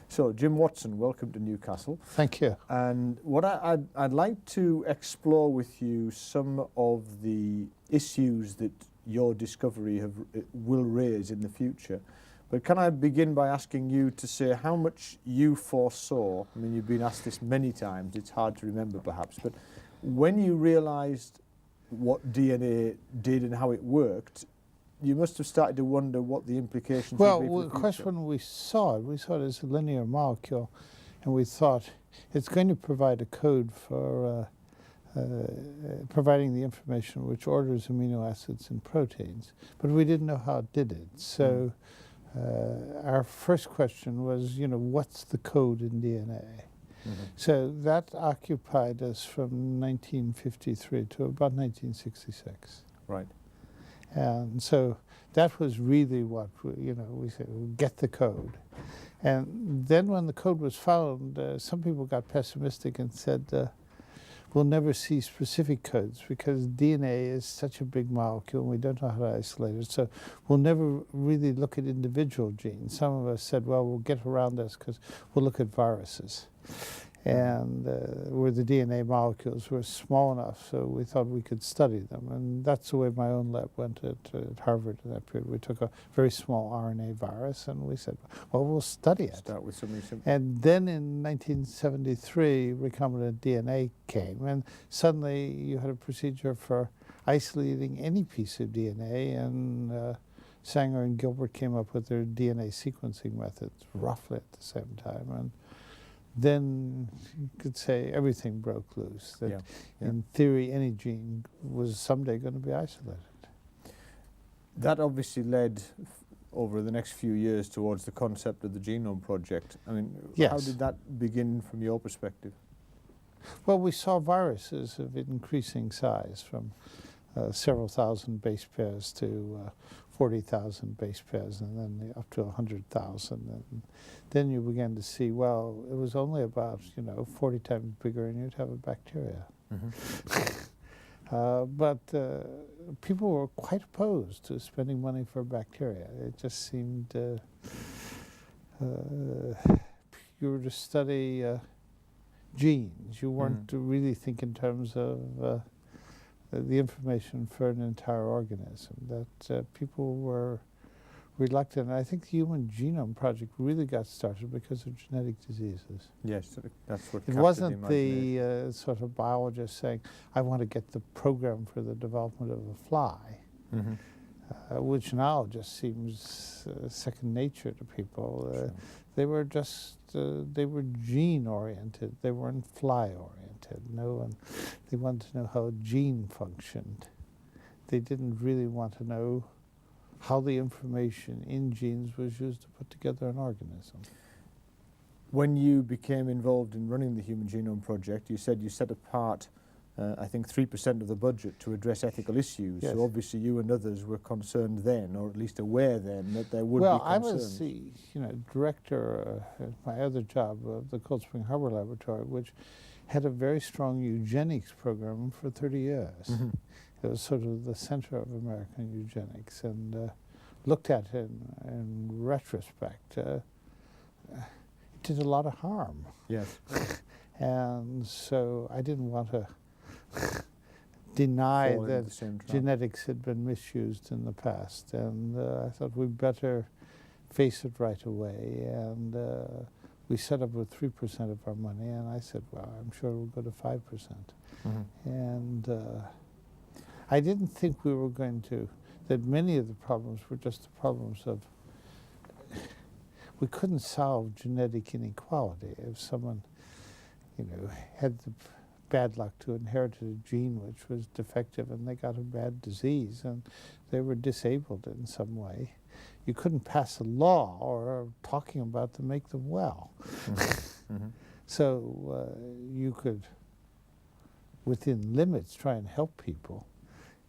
So, Jim Watson, welcome to Newcastle. Thank you. And what I'd like to explore with you some of the issues that your discovery will raise in the future. But can I begin by asking you to say how much you foresaw? I mean, you've been asked this many times, it's hard to remember perhaps, but when you realised what DNA did and how it worked, you must have started to wonder what the implications would be for the future. Of course, when we saw it as a linear molecule, and we thought it's going to provide a code for providing the information which orders amino acids and proteins, but we didn't know how it did it. So our first question was, what's the code in DNA? So that occupied us from 1953 to about 1966. Right. And so that was really what, we said, get the code. And then when the code was found, some people got pessimistic and said, we'll never see specific codes because DNA is such a big molecule and we don't know how to isolate it. So we'll never really look at individual genes. Some of us said, well, we'll get around this because we'll look at viruses. And where the DNA molecules were small enough, so we thought we could study them. And that's the way my own lab went at Harvard in that period. We took a very small RNA virus and we said, well, we'll study it. Start with something simple. And then in 1973, recombinant DNA came, and suddenly you had a procedure for isolating any piece of DNA, and Sanger and Gilbert came up with their DNA sequencing methods roughly at the same time. And then you could say everything broke loose, that in theory any gene was someday going to be isolated. That obviously led over the next few years towards the concept of the Genome Project. I mean, how did that begin from your perspective? Well, we saw viruses of increasing size from several thousand base pairs to 40,000 base pairs, and then up to 100,000. And then you began to see, well, it was only about 40 times bigger, and you'd have a bacteria. But people were quite opposed to spending money for bacteria. It just seemed you were to study genes. You weren't to really think in terms of the information for an entire organism, that people were reluctant. I think the Human Genome Project really got started because of genetic diseases. Yes, that's what it wasn't the sort of biologist saying, I want to get the program for the development of a fly, which now just seems second nature to people. Sure. They were just, they were gene-oriented, they weren't fly-oriented. They wanted to know how a gene functioned. They didn't really want to know how the information in genes was used to put together an organism. When you became involved in running the Human Genome Project, you said you set apart, I think, 3% of the budget to address ethical issues. Yes. So obviously you and others were concerned then, or at least aware then, that there would be concerns. concerns. Well, I was the director at my other job of the Cold Spring Harbor Laboratory, which had a very strong eugenics program for 30 years. It was sort of the center of American eugenics, and looked at it in retrospect. It did a lot of harm. Yes. And so I didn't want to deny that genetics had been misused in the past, and I thought we'd better face it right away. And we set up with 3% of our money, and I said, well, I'm sure we'll go to 5%. And I didn't think we were going to, that many of the problems were just the problems of, we couldn't solve genetic inequality. If someone, had the bad luck to inherit a gene which was defective and they got a bad disease and they were disabled in some way, you couldn't pass a law or talking about to make them well. So you could, within limits, try and help people.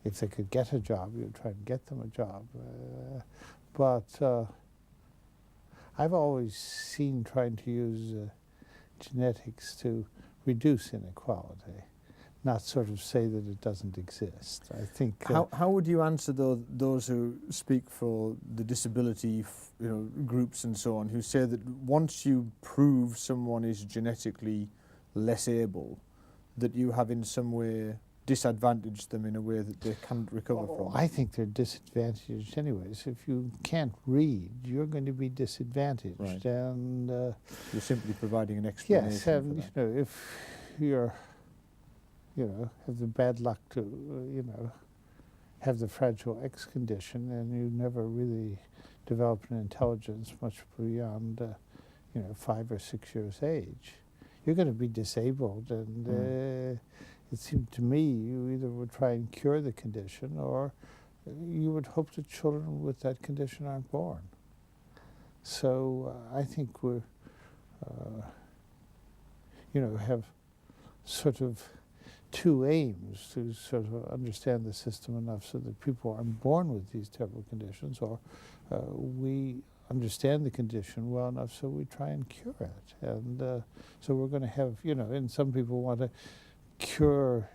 If they could get a job, you'd try and get them a job. But I've always seen trying to use genetics to reduce inequality, not sort of say that it doesn't exist. I think How would you answer those who speak for the disability groups and so on, who say that once you prove someone is genetically less able, that you have in some way disadvantaged them in a way that they can't recover from? I think they're disadvantaged anyways. If you can't read, you're going to be disadvantaged. Right. And You're simply providing an explanation. yes, for and that. if you're, have the bad luck to, have the Fragile X condition, and you never really develop an intelligence much beyond, 5 or 6 years age, you're going to be disabled. And it seemed to me you either would try and cure the condition, or you would hope that children with that condition aren't born. So I think we're, have sort of two aims: to sort of understand the system enough so that people aren't born with these terrible conditions, or we understand the condition well enough so we try and cure it. And so we're going to have, and some people want to cure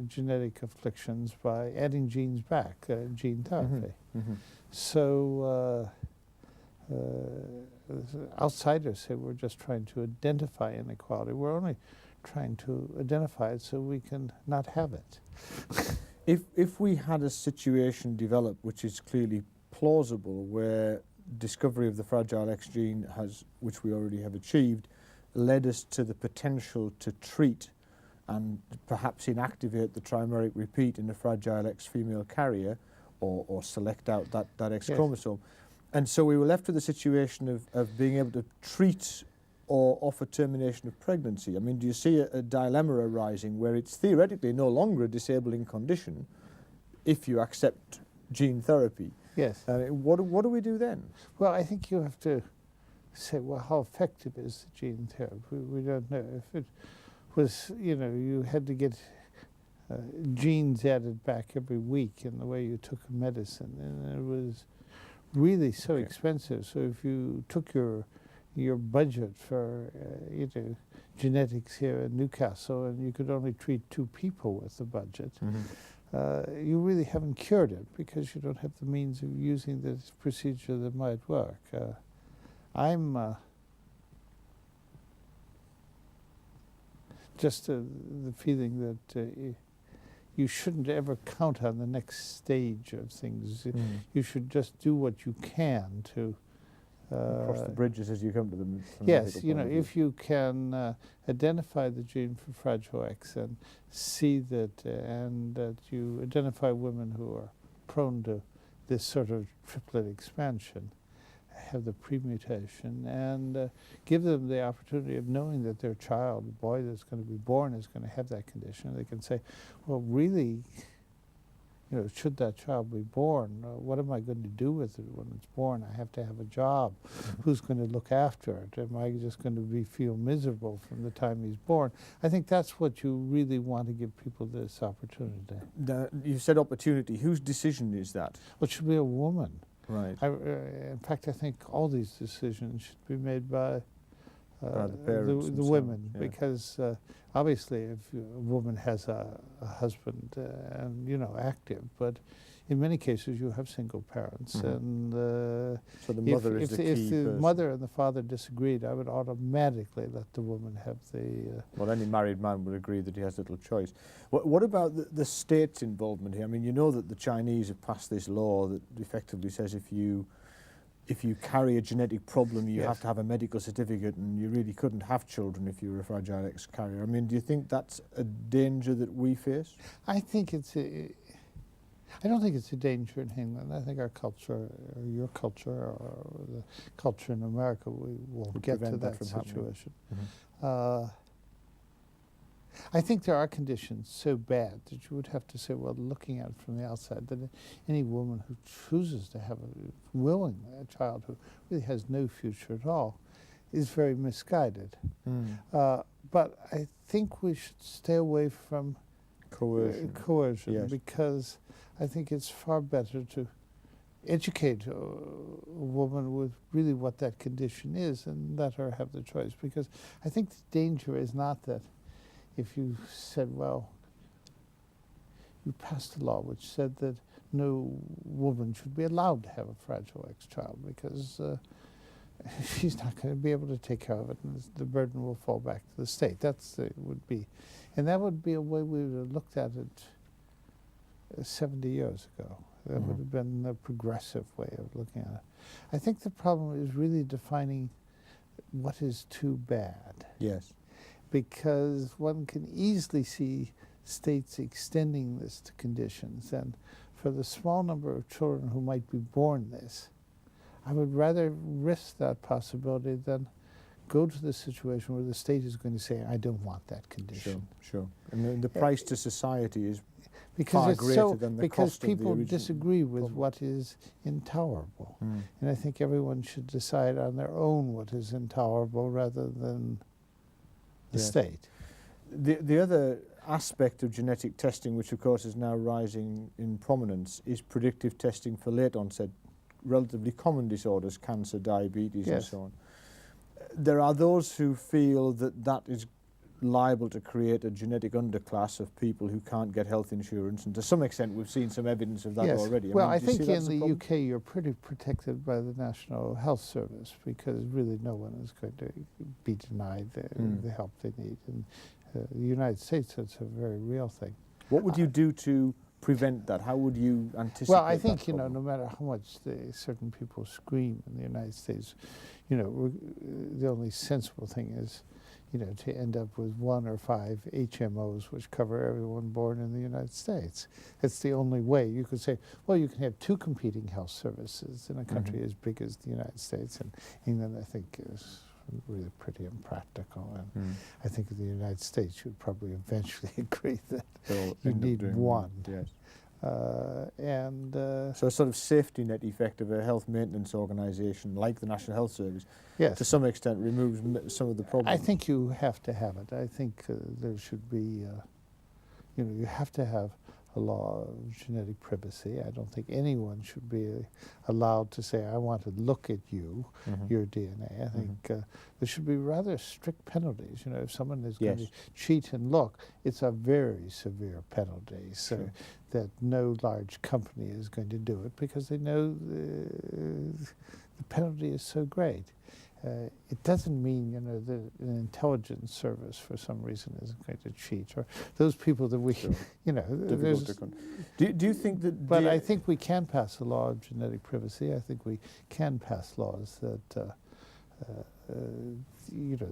genetic afflictions by adding genes back, gene therapy. Mm-hmm. So outsiders say we're just trying to identify inequality. We're only trying to identify it so we can not have it. If we had a situation develop which is clearly plausible, where discovery of the Fragile X gene has, which we already have achieved, led us to the potential to treat and perhaps inactivate the trimeric repeat in the Fragile X female carrier, or select out that X chromosome. And so we were left with a situation of being able to treat or offer termination of pregnancy. I mean, do you see a dilemma arising where it's theoretically no longer a disabling condition if you accept gene therapy? Yes. What do we do then? Well, I think you have to say, well, how effective is the gene therapy? We don't know. If it was, you had to get genes added back every week in the way you took a medicine, and it was really so expensive. So if you took your budget for genetics here in Newcastle, and you could only treat 2 people with the budget, you really haven't cured it, because you don't have the means of using this procedure that might work. I'm just the feeling that you shouldn't ever count on the next stage of things. You should just do what you can to cross the bridges as you come to them. Yes, if you can identify the gene for Fragile X and see that, and that you identify women who are prone to this sort of triplet expansion, have the premutation, and give them the opportunity of knowing that their child, the boy that's going to be born, is going to have that condition. They can say, well, really, should that child be born, what am I going to do with it when it's born? I have to have a job. Who's going to look after it? Am I just going to feel miserable from the time he's born? I think that's what you really want to give people, this opportunity. You said opportunity. Whose decision is that? Well, it should be a woman. Right. In fact, I think all these decisions should be made by the parents the women, because obviously if a woman has a husband and active, but in many cases you have single parents, and so the mother is the key if the person. mother and the father disagreed, I would automatically let the woman have the well, any married man would agree that he has little choice. What about the state's involvement here? I mean, that the Chinese have passed this law that effectively says if you carry a genetic problem, you have to have a medical certificate, and you really couldn't have children if you were a Fragile X carrier. I mean, do you think that's a danger that we face? I don't think it's a danger in England. I think our culture, or your culture, or the culture in America, we will get to that situation. I think there are conditions so bad that you would have to say, well, looking at it from the outside, that any woman who chooses to have a child who really has no future at all is very misguided. But I think we should stay away from coercion, because I think it's far better to educate a woman with really what that condition is and let her have the choice. Because I think the danger is not that if you said, well, we passed a law which said that no woman should be allowed to have a Fragile X child because she's not going to be able to take care of it, and the burden will fall back to the state. Would be, and that would be a way we would have looked at it 70 years ago. That would have been a progressive way of looking at it. I think the problem is really defining what is too bad. Yes. Because one can easily see states extending this to conditions. And for the small number of children who might be born this, I would rather risk that possibility than go to the situation where the state is going to say, I don't want that condition. Sure. And the price to society is because far it's greater so, than the because cost of the people original disagree with problem. what is intolerable. And I think everyone should decide on their own what is intolerable rather than the Yes. state. The other aspect of genetic testing, which of course is now rising in prominence, is predictive testing for late onset, relatively common disorders, cancer, diabetes, and Yes. so on. There are those who feel that that is liable to create a genetic underclass of people who can't get health insurance, and to some extent we've seen some evidence of that Yes. already. Well, mean, I do you see think that in as a the problem? UK you're pretty protected by the National Health Service because really no one is going to be denied the help they need. And the United States, it's a very real thing. What would you do to prevent that? How would you anticipate Well, I that think, problem? no matter how much certain people scream in the United States, the only sensible thing is, to end up with 1 or 5 HMOs which cover everyone born in the United States. It's the only way. You could say, well, you can have 2 competing health services in a country as big as the United States, and England, I think, is really pretty impractical. And I think in the United States you'd probably eventually agree that They'll you end up need doing one. Yes. So a sort of safety net effect of a health maintenance organisation like the National Health Service, yes, to some extent removes some of the problems. I think you have to have it. I think there should be, you have to have a law of genetic privacy. I don't think anyone should be allowed to say, I want to look at you, your DNA. I think there should be rather strict penalties. If someone is going to cheat and look, it's a very severe penalty. So that no large company is going to do it because they know the penalty is so great. It doesn't mean, that an intelligence service for some reason isn't going to cheat, or those people that we, Difficult to do you think that? But I think we can pass a law of genetic privacy. I think we can pass laws that,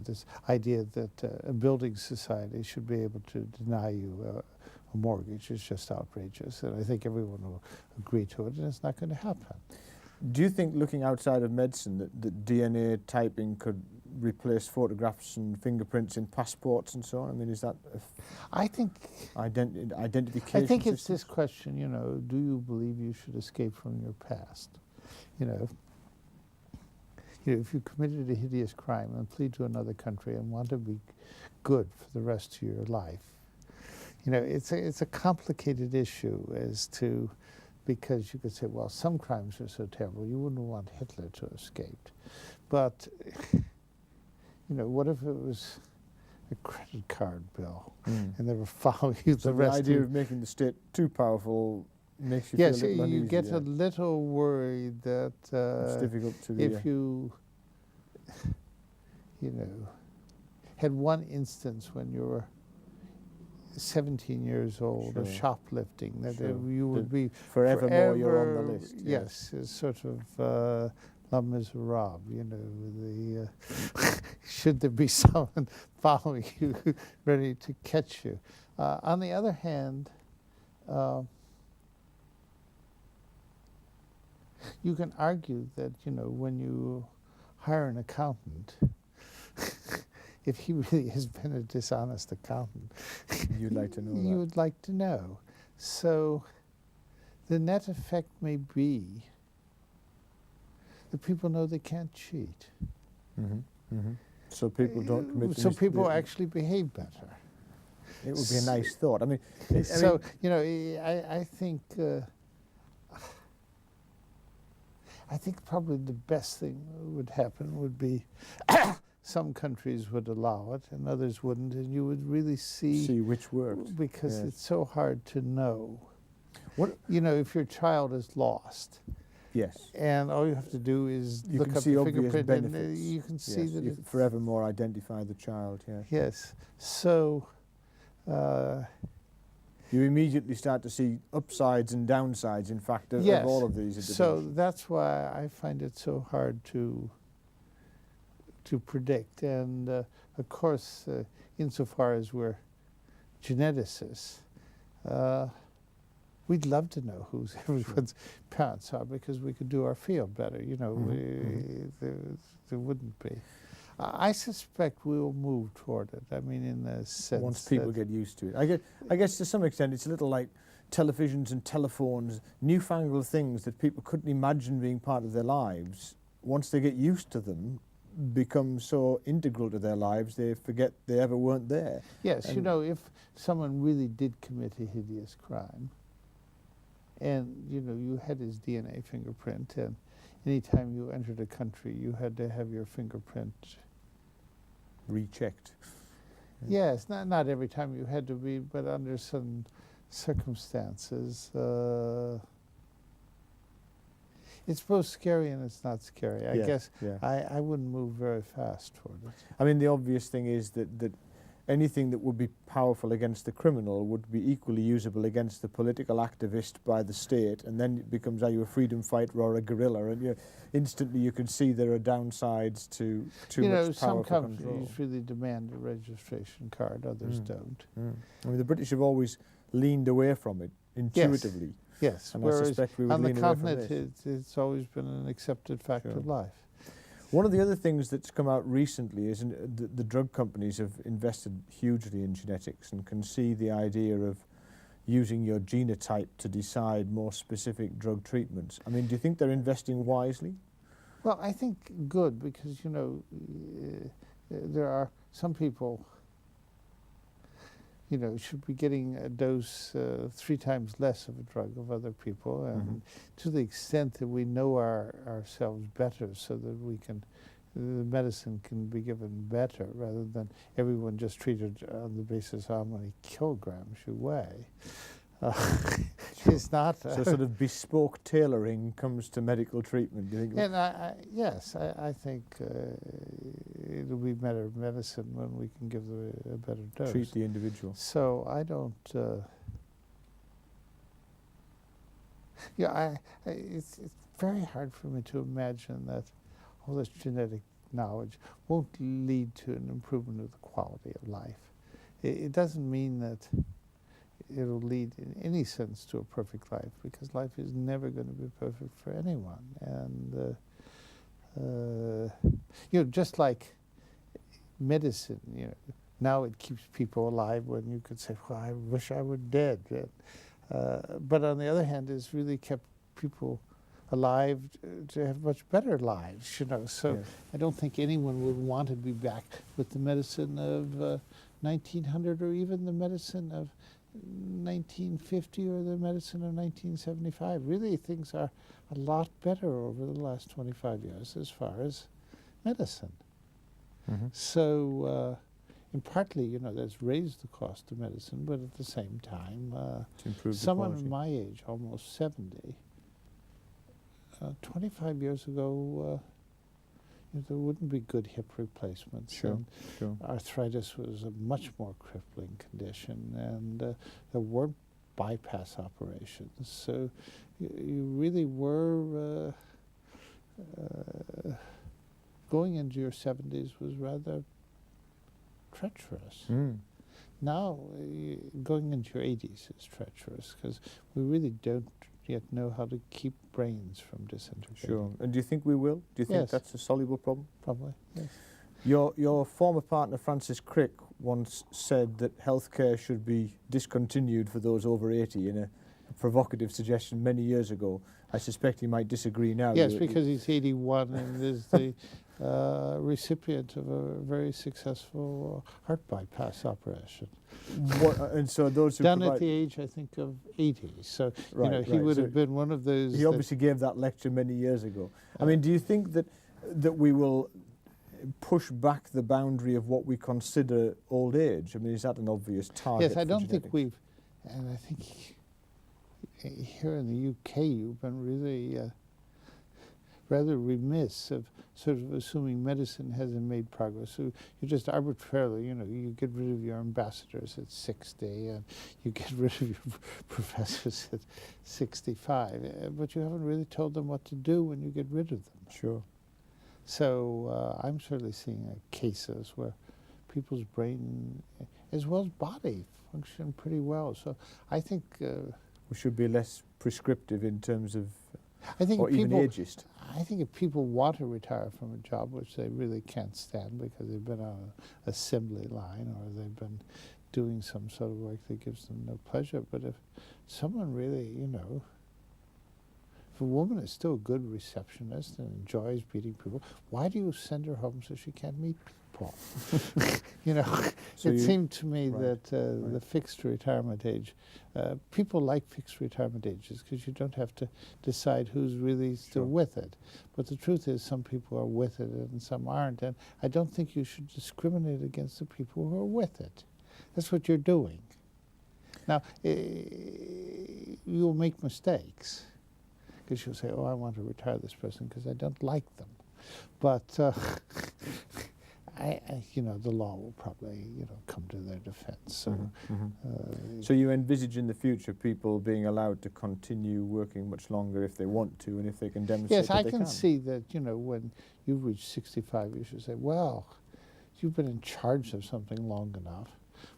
this idea that a building society should be able to deny you a mortgage is just outrageous, and I think everyone will agree to it, and it's not going to happen. Do you think, looking outside of medicine, that DNA typing could replace photographs and fingerprints in passports and so on? I mean, is that I think identification I think it's system? this question, do you believe you should escape from your past? If you committed a hideous crime and flee to another country and want to be good for the rest of your life, it's a complicated issue as to, because you could say, well, some crimes are so terrible, you wouldn't want Hitler to have escaped. But, what if it was a credit card bill and they were following you So the rest idea of of making the state too powerful makes you Yes, feel a little you uneasy. get a little worried that It's difficult to if you, had one instance when you were 17 years old of Sure. shoplifting, that Sure. you would be forevermore you're on the list. Yes, it's sort of La Miserable, the should there be someone following you, ready to catch you. On the other hand, you can argue that, when you hire an accountant, if he really has been a dishonest accountant, You'd like to know you that. would like to know. So the net effect may be that people know they can't cheat. So people don't commit. So people actually behave better. It would be a nice thought. I mean, So, I think probably the best thing that would happen would be some countries would allow it and others wouldn't, and you would really See which worked. because Yes. it's so hard to know. What? You know, if your child is lost, Yes. and all you have to do is You look can up see the obvious fingerprint, and benefits. you can see Yes, that you it's can forevermore identify the child. Yes. Yes. So, You immediately start to see upsides and downsides, in fact, of yes. all of these. So that's why I find it so hard to predict. And of course, insofar as we're geneticists, we'd love to know who everyone's parents are because we could do our field better. You know, there wouldn't be. I suspect we'll move toward it. I mean, in the sense Once people that get used to it. I guess to some extent it's a little like televisions and telephones, newfangled things that people couldn't imagine being part of their lives. Once they get used to them, become so integral to their lives, they forget they ever weren't there. yes, you and- know, if someone really did commit a hideous crime, and you know, you had his DNA fingerprint, and anytime you entered a country, you had to have your fingerprint. Rechecked. Yes, not every time you had to be, but under some circumstances. It's both scary and it's not scary. I Yeah, guess yeah. I wouldn't move very fast toward it. I mean, the obvious thing is that anything that would be powerful against the criminal would be equally usable against the political activist by the state, and then it becomes, are you a freedom fighter or a guerrilla? And instantly you can see there are downsides to too You know, much some power for control. countries really demand a registration card, others don't. I mean, the British have always leaned away from it intuitively, Yes, and I whereas suspect we would on the lean away from continent this. it's always been an accepted fact Sure. of life. One of the other things that's come out recently is the drug companies have invested hugely in genetics and can see the idea of using your genotype to decide more specific drug treatments. I mean, do you think they're investing wisely? Well, I think good because, you know, there are some people, you know, should be getting a dose 3 times less of a drug of other people. And to the extent that we know ourselves better so that we can, the medicine can be given better rather than everyone just treated on the basis of how many kilograms you weigh. It's not. So sort of bespoke tailoring comes to medical treatment, do you think? And yes, I think it'll be better medicine when we can give a better dose. Treat the individual. So I don't. Yeah, it's very hard for me to imagine that all this genetic knowledge won't lead to an improvement of the quality of life. It doesn't mean that it'll lead in any sense to a perfect life, because life is never going to be perfect for anyone. And you know, just like medicine, you know, now it keeps people alive when you could say, well, I wish I were dead. But on the other hand, it's really kept people alive to have much better lives, you know. So Yes. I don't think anyone would want to be back with the medicine of 1900 or even the medicine of 1950 or the medicine of 1975. Really, things are a lot better over the last 25 years as far as medicine. So, and partly, you know, that's raised the cost of medicine, but at the same time, To improve the someone quality. of my age, almost 70, 25 years ago, you know, there wouldn't be good hip replacements. Sure, And sure. arthritis was a much more crippling condition, and there weren't bypass operations. So you really were going into your 70s was rather treacherous. Now, going into your 80s is treacherous because we really don't yet know how to keep brains from disintegrating. Sure. And do you think we will? Do you think Yes. that's a soluble problem? Probably, yes. Your former partner, Francis Crick, once said that healthcare should be discontinued for those over 80 in a provocative suggestion many years ago. I suspect he might disagree now. Yes, because he's 81 and is the recipient of a very successful heart bypass operation. And so those who Done at provide, the age, I think, of 80. So, Right, you know, he right. would So have been one of those. he that- obviously gave that lecture many years ago. I mean, do you think that we will push back the boundary of what we consider old age? I mean, is that an obvious target? Yes, I for don't think genetics? we've, and I think here in the UK you've been really rather remiss of sort of assuming medicine hasn't made progress. So you just arbitrarily, you get rid of your ambassadors at 60 and you get rid of your professors at 65, but you haven't really told them what to do when you get rid of them. Sure. So I'm certainly seeing cases where people's brain as well as body function pretty well. So I think We should be less prescriptive in terms of, I think or if even people, ageist. I think if people want to retire from a job which they really can't stand because they've been on an assembly line or they've been doing some sort of work that gives them no pleasure, but if someone really, if a woman is still a good receptionist and enjoys meeting people, why do you send her home so she can't meet people? So It you- seemed to me right, that the fixed retirement age, people like fixed retirement ages because you don't have to decide who's really still Sure. with it. But the truth is some people are with it and some aren't. And I don't think you should discriminate against the people who are with it. That's what you're doing. Now, you'll make mistakes because you'll say, oh, I want to retire this person because I don't like them. But the law will probably, come to their defense. So, So you envisage in the future people being allowed to continue working much longer if they want to and if they can demonstrate yes, that I they can see that, when you reach 65, you should say, well, you've been in charge of something long enough.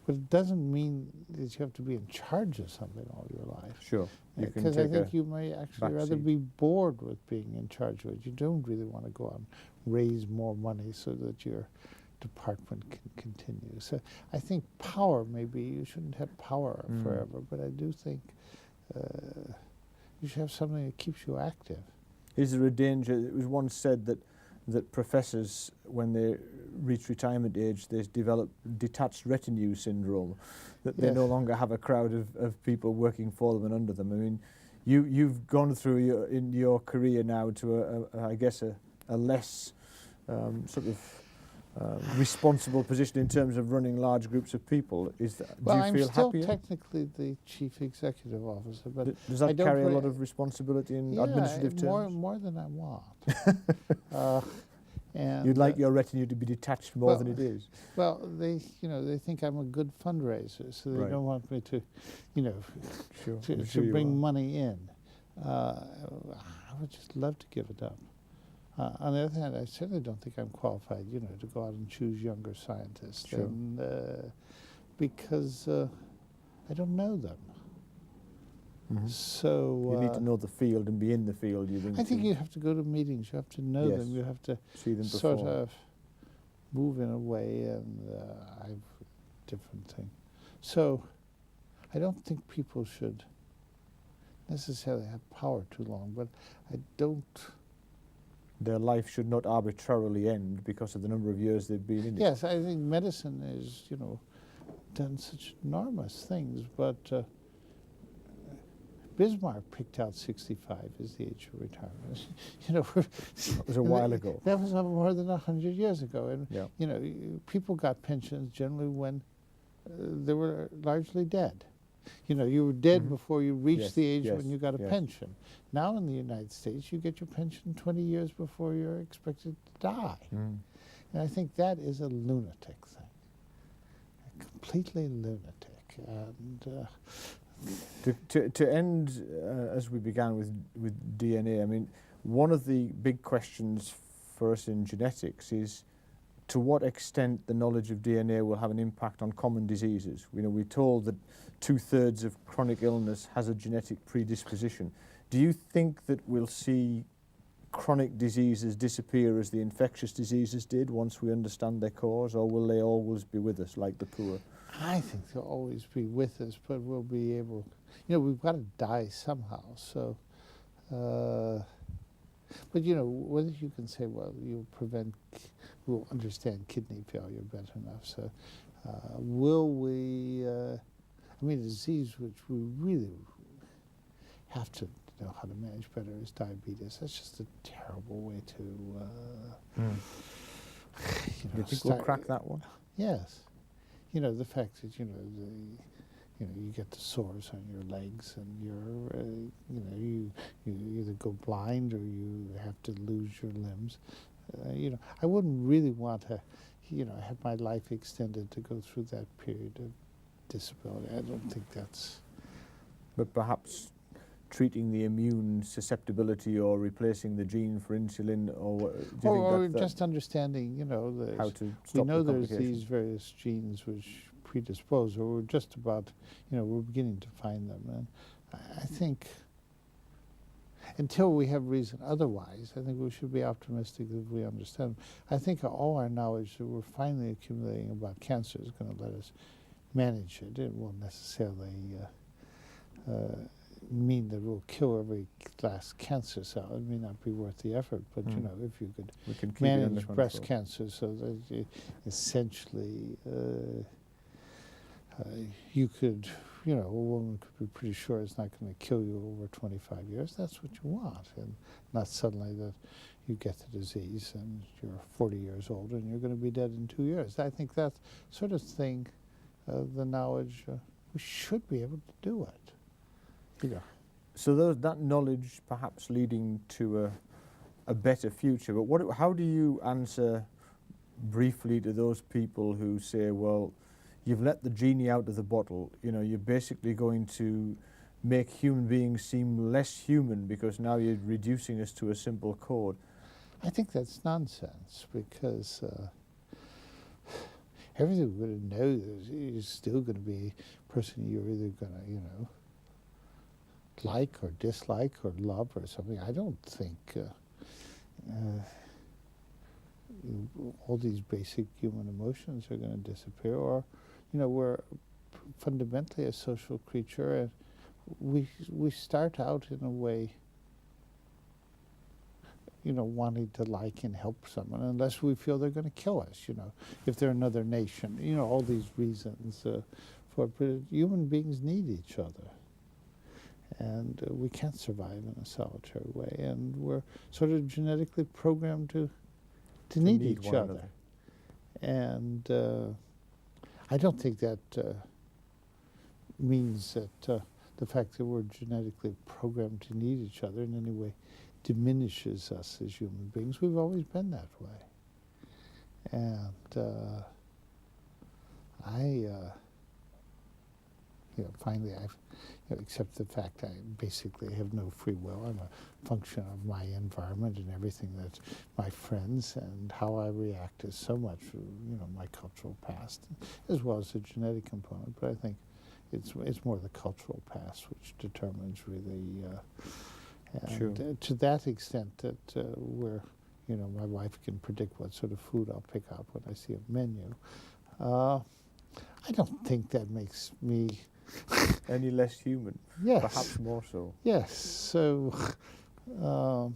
But it doesn't mean that you have to be in charge of something all your life. Sure. You can Because I take think a you may actually back rather seat. be bored with being in charge of it. You don't really want to go out and raise more money so that your department can continue. So I think power, maybe you shouldn't have power forever, but I do think you should have something that keeps you active. Is there a danger? It was once said that professors, when they reach retirement age, they develop detached retinue syndrome, that they Yes. no longer have a crowd of people working for them and under them. I mean, you've gone through in your career now to I guess a less sort of responsible position in terms of running large groups of people. Do Well, you I'm feel still happier? technically the chief executive officer, but Does I that don't carry a really- lot of responsibility in yeah, administrative more terms? more than I want. And You'd like your retinue to be detached more than well, it is. well, they think I'm a good fundraiser, so they Right. don't want me to, Sure. to, I'm to sure you bring are. money in. I would just love to give it up. On the other hand, I certainly don't think I'm qualified, to go out and choose younger scientists, Sure. and, because I don't know them. Mhm. So You need to know the field and be in the field. You think? I think to you have to go to meetings. You have to know them. Yes. You have to see them sort perform. of move in a way, and I've different thing. So I don't think people should necessarily have power too long, but I don't. Their life should not arbitrarily end because of the number of years they've been in it. Yes, I think medicine is, done such enormous things, but Bismarck picked out 65 as the age of retirement. That was a while ago. That was more than 100 years ago, and Yeah. people got pensions generally when they were largely dead. You were dead Mhm. before you reached Yes, the age yes, when you got a yes. pension. Now in the United States, you get your pension 20 years before you're expected to die. Mm. And I think that is a lunatic thing, completely lunatic. And To end as we began with DNA, I mean, one of the big questions for us in genetics is to what extent the knowledge of DNA will have an impact on common diseases. We're told that 2/3 of chronic illness has a genetic predisposition. Do you think that we'll see chronic diseases disappear as the infectious diseases did once we understand their cause, or will they always be with us like the poor? I think they'll always be with us, but we'll be able, we've got to die somehow. So, but whether you can say, well, we'll understand kidney failure better enough. So, will we? A disease which we really have to know how to manage better is diabetes. That's just a terrible way to Do you think we'll crack that one? Yes. You know, the fact that, you get the sores on your legs and you either go blind or you have to lose your limbs. I wouldn't really want to, have my life extended to go through that period of disability. I don't think that's... But perhaps treating the immune susceptibility or replacing the gene for insulin, or do you Or think just understanding, how to we stop know the there's complications? these various genes which predispose, or we're just about, we're beginning to find them. And I think until we have reason otherwise, I think we should be optimistic that we understand. I think all our knowledge that we're finally accumulating about cancer is going to let us manage it. It won't necessarily mean that we'll kill every last cancer cell. It may not be worth the effort, but if you could We can keep it under manage breast control. cancer so that essentially you could, a woman could be pretty sure it's not going to kill you over 25 years. That's what you want, and not suddenly that you get the disease and you're 40 years old and you're going to be dead in 2 years. I think that sort of thing, the knowledge, we should be able to do it. So that knowledge perhaps leading to a better future. But how do you answer briefly to those people who say, well, you've let the genie out of the bottle, you're basically going to make human beings seem less human because now you're reducing us to a simple code? I think that's nonsense, because everything we're going to know is still going to be a person you're either going to, like or dislike or love or something. I don't think all these basic human emotions are going to disappear, or, we're fundamentally a social creature, and we start out in a way, wanting to like and help someone, unless we feel they're going to kill us, if they're another nation, all these reasons but human beings need each other. And we can't survive in a solitary way, and we're sort of genetically programmed to need each one other. And I don't think that means that the fact that we're genetically programmed to need each other in any way diminishes us as human beings. We've always been that way. And finally I've accept the fact I basically have no free will. I'm a function of my environment and everything that my friends and how I react is so much, my cultural past, as well as the genetic component. But I think it's more the cultural past which determines really, and to that extent that where, my wife can predict what sort of food I'll pick up when I see a menu. I don't think that makes me any less human. Yes. Perhaps more so. Yes. So, so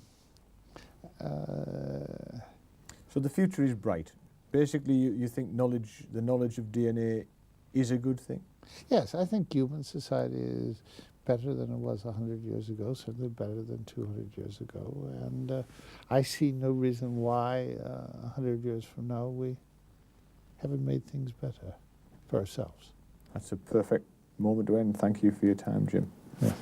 the future is bright. Basically, you think the knowledge of DNA is a good thing? Yes, I think human society is better than it was 100 years ago, certainly better than 200 years ago. And I see no reason why 100 years from now we haven't made things better for ourselves. That's a perfect moment to end. Thank you for your time, Jim. Yeah.